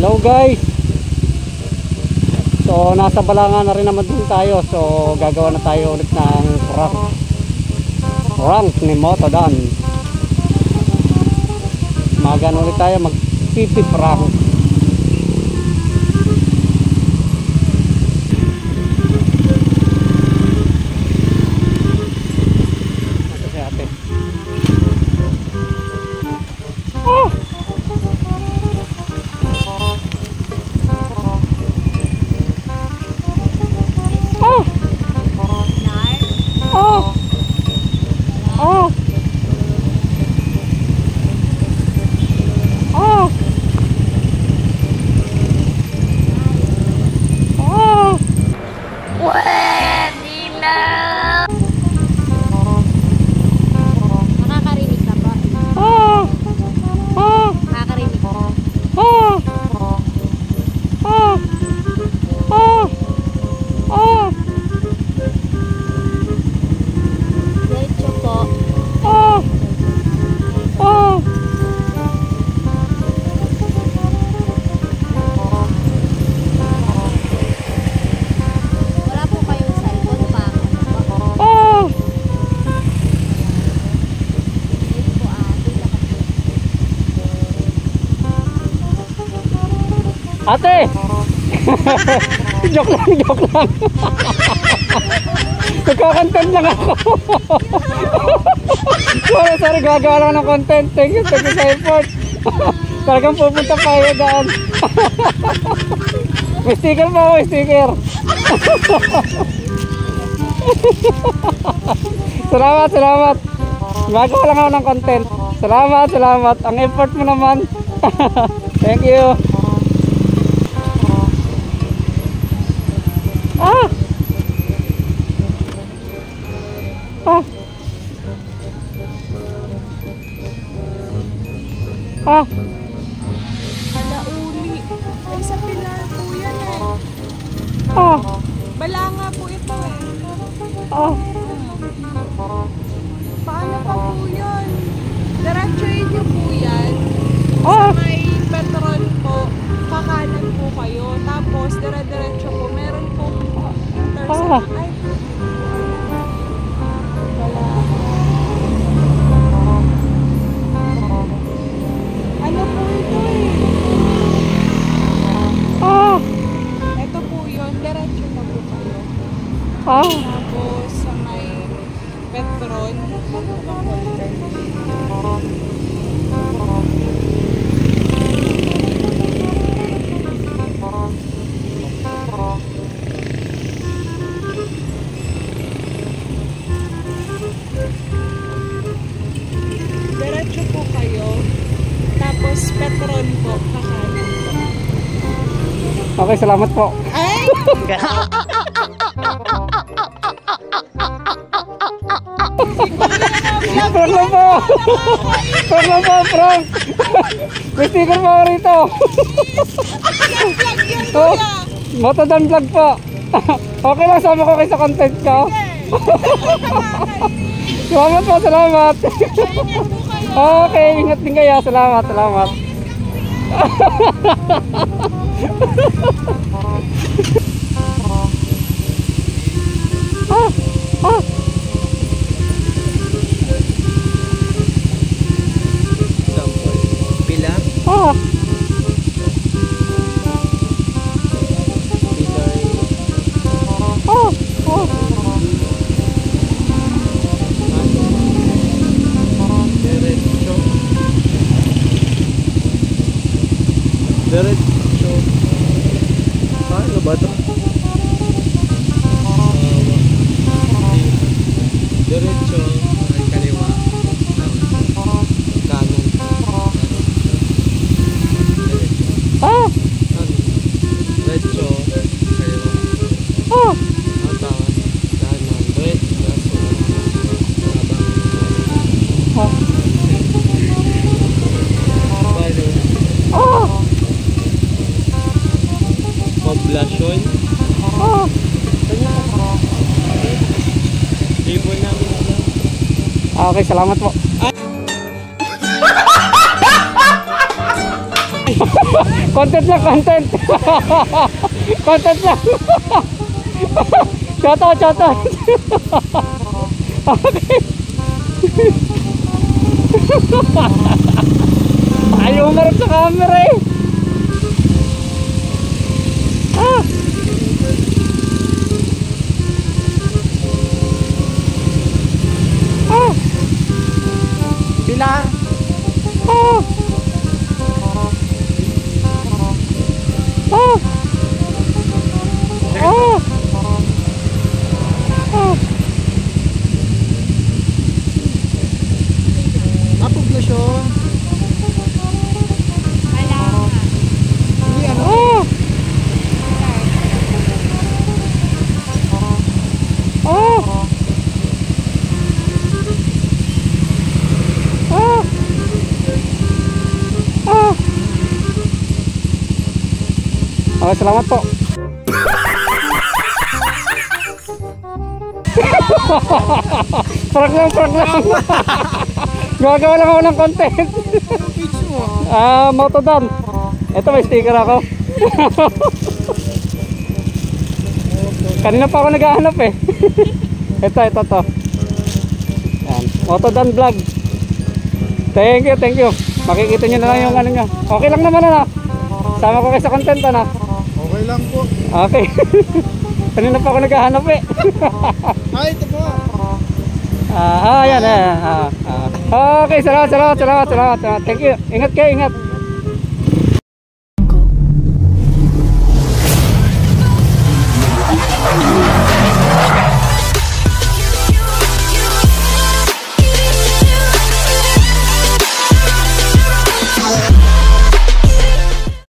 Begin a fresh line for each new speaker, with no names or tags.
Hello guys. So nasa Balangan na rin naman din tayo. So gagawa na tayo ulit ng prank ni Motodan. Magan ulit tayo mag pipi prank. Ito si ate. Oh! Ate! Joke lang, joke lang. Nagkakontent lang ako. Sorry, gagawa lang ng content. Thank you sa effort. Talagang pupunta pa kayo daan. May sticker pa ako, may sticker. Salamat. Gagawa lang ako ng content. Salamat. Ang effort mo naman. Thank you.
Alauli. Ay, sa Pilar po yan eh. Balanga po ito eh. Paano pa po yun? Diretsuin niyo po yan. Sa may Petron po, kakanan po kayo. Tapos, dire-diretso po. Meron po intersection. Ay, ano po ito eh? Ito po yun, diretso na po kayo. Tapos sa may Petron. Diretso po kayo. Tapos Petron po, kakanan po.
Okay, salamat po.
Ay!
Prank lang po! Prank! May sticker po ako rito. Motodan vlog po. Okay lang, sama ko kayo sa content ko. Salamat. Okay, ingat din kayo. Salamat.
Pilar? Diretso. Paano ba ito? Diretso. Ay, kaliwa. Kanan. Diretso. Kaliwa. Tama. Kanan. Diretso. Poblasyon. Ibon namin na.
Okay, salamat po. Content lang, content. Content lang. Shoutout, shoutout. Okay. Ayaw umarap sa camera eh. Ah. Ah.
Pilar.
Ah. Ah. Ah. Ah.
Napublusyon. Hindi ano.
Ah. Ah. Ah. Ah. Okay, salamat po. Prank lang, prank lang. Gagawa lang ako ng content.
Pitch mo.
Motodan. Ito may sticker ako. Kanina pa ako naghahanap eh. Ito to. Yan. Motodan vlog. Thank you. Makikita nyo na lang yung ano nyo. Okay lang naman ano. Sama ko kayo sa content ano.
Okay lang po.
Okay. Kanina pa ako naghahanap eh.
Ay, ito po.
Yan. Okay, salamat. Thank you. Ingat kayo, ingat.